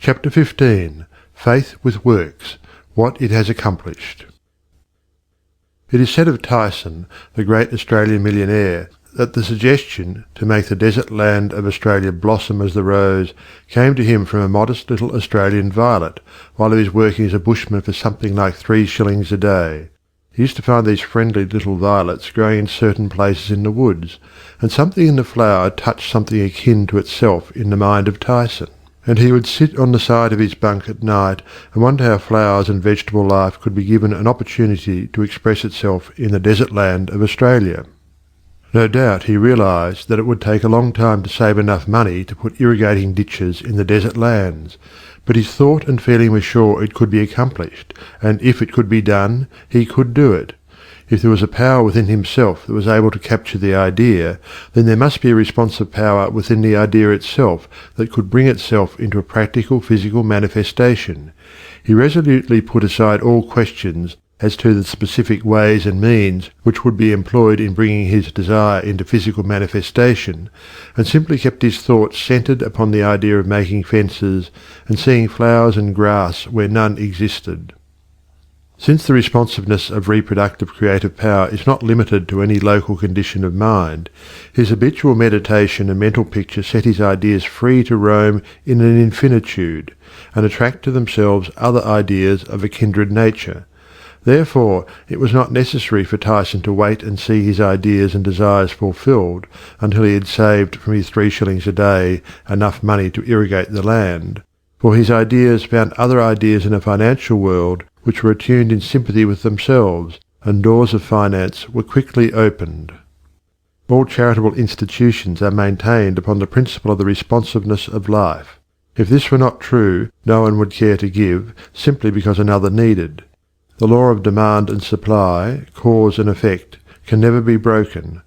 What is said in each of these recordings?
Chapter 15. Faith with Works, What it has Accomplished. It is said of Tyson, the great Australian millionaire, that the suggestion to make the desert land of Australia blossom as the rose came to him from a modest little Australian violet, while he was working as a bushman for something like 3 shillings a day. He used to find these friendly little violets growing in certain places in the woods, and something in the flower touched something akin to itself in the mind of Tyson. And he would sit on the side of his bunk at night and wonder how flowers and vegetable life could be given an opportunity to express itself in the desert land of Australia. No doubt he realised that it would take a long time to save enough money to put irrigating ditches in the desert lands, but his thought and feeling was sure it could be accomplished, and if it could be done, he could do it. If there was a power within himself that was able to capture the idea, then there must be a responsive power within the idea itself that could bring itself into a practical physical manifestation. He resolutely put aside all questions as to the specific ways and means which would be employed in bringing his desire into physical manifestation, and simply kept his thoughts centred upon the idea of making fences and seeing flowers and grass where none existed. Since the responsiveness of reproductive creative power is not limited to any local condition of mind, his habitual meditation and mental picture set his ideas free to roam in an infinitude, and attract to themselves other ideas of a kindred nature. Therefore, it was not necessary for Tyson to wait and see his ideas and desires fulfilled until he had saved from his 3 shillings a day enough money to irrigate the land, for his ideas found other ideas in a financial world which were attuned in sympathy with themselves, and doors of finance were quickly opened. All charitable institutions are maintained upon the principle of the responsiveness of life. If this were not true, no one would care to give, simply because another needed. The law of demand and supply, cause and effect, can never be broken.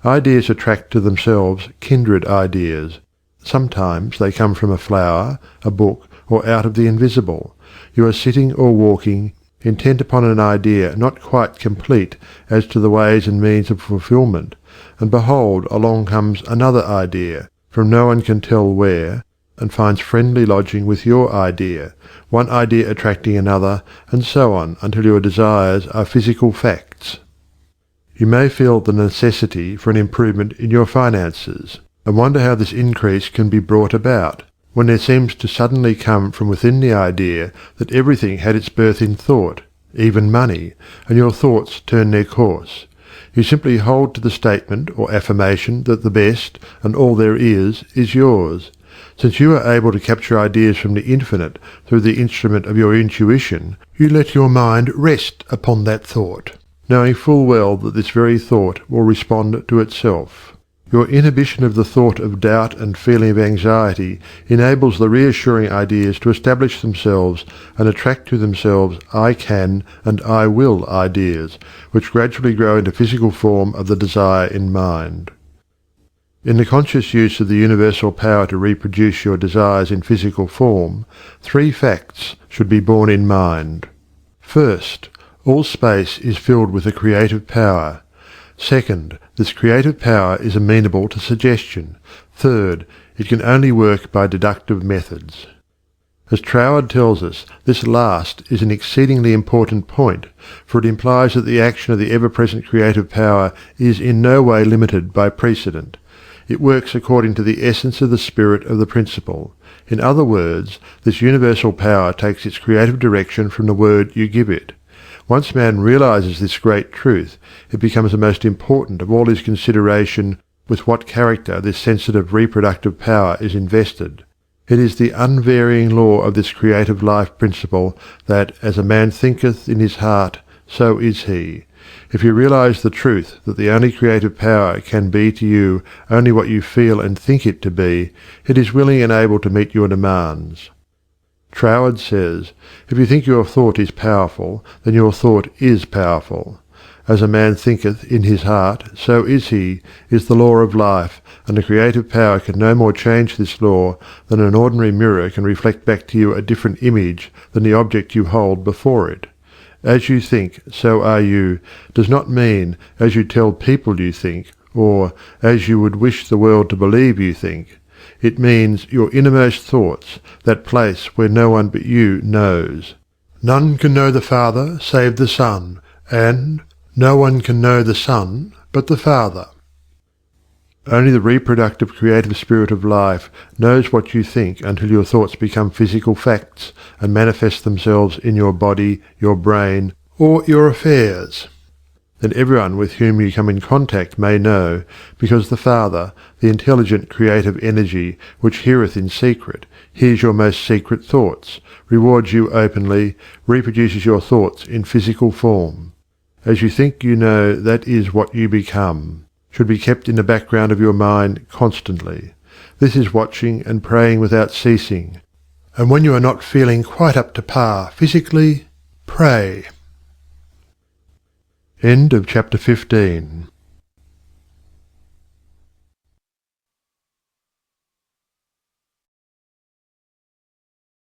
Ideas attract to themselves kindred ideas. Sometimes they come from a flower, a book, or out of the invisible. You are sitting or walking, intent upon an idea not quite complete as to the ways and means of fulfilment, and behold, along comes another idea, from no one can tell where, and finds friendly lodging with your idea, one idea attracting another, and so on until your desires are physical facts. You may feel the necessity for an improvement in your finances, and wonder how this increase can be brought about, when there seems to suddenly come from within the idea that everything had its birth in thought, even money, and your thoughts turn their course. You simply hold to the statement or affirmation that the best, and all there is yours. Since you are able to capture ideas from the infinite through the instrument of your intuition, you let your mind rest upon that thought, knowing full well that this very thought will respond to itself. Your inhibition of the thought of doubt and feeling of anxiety enables the reassuring ideas to establish themselves and attract to themselves I can and I will ideas, which gradually grow into physical form of the desire in mind. In the conscious use of the universal power to reproduce your desires in physical form, 3 facts should be borne in mind. First, all space is filled with a creative power. Second, this creative power is amenable to suggestion. Third, it can only work by deductive methods. As Troward tells us, this last is an exceedingly important point, for it implies that the action of the ever-present creative power is in no way limited by precedent. It works according to the essence of the spirit of the principle. In other words, this universal power takes its creative direction from the word you give it. Once man realizes this great truth, it becomes the most important of all his consideration with what character this sensitive reproductive power is invested. It is the unvarying law of this creative life principle that, as a man thinketh in his heart, so is he. If you realize the truth that the only creative power can be to you only what you feel and think it to be, it is willing and able to meet your demands. Troward says, if you think your thought is powerful, then your thought is powerful. As a man thinketh in his heart, so is he, is the law of life, and the creative power can no more change this law than an ordinary mirror can reflect back to you a different image than the object you hold before it. As you think, so are you, does not mean as you tell people you think, or as you would wish the world to believe you think. It means your innermost thoughts, that place where no one but you knows. None can know the Father save the Son, and no one can know the Son but the Father. Only the reproductive creative spirit of life knows what you think until your thoughts become physical facts and manifest themselves in your body, your brain, or your affairs. Then everyone with whom you come in contact may know, because the Father, the intelligent creative energy which heareth in secret, hears your most secret thoughts, rewards you openly, reproduces your thoughts in physical form. As you think you know, that is what you become. Should be kept in the background of your mind constantly. This is watching and praying without ceasing. And when you are not feeling quite up to par physically, pray. End of chapter 15.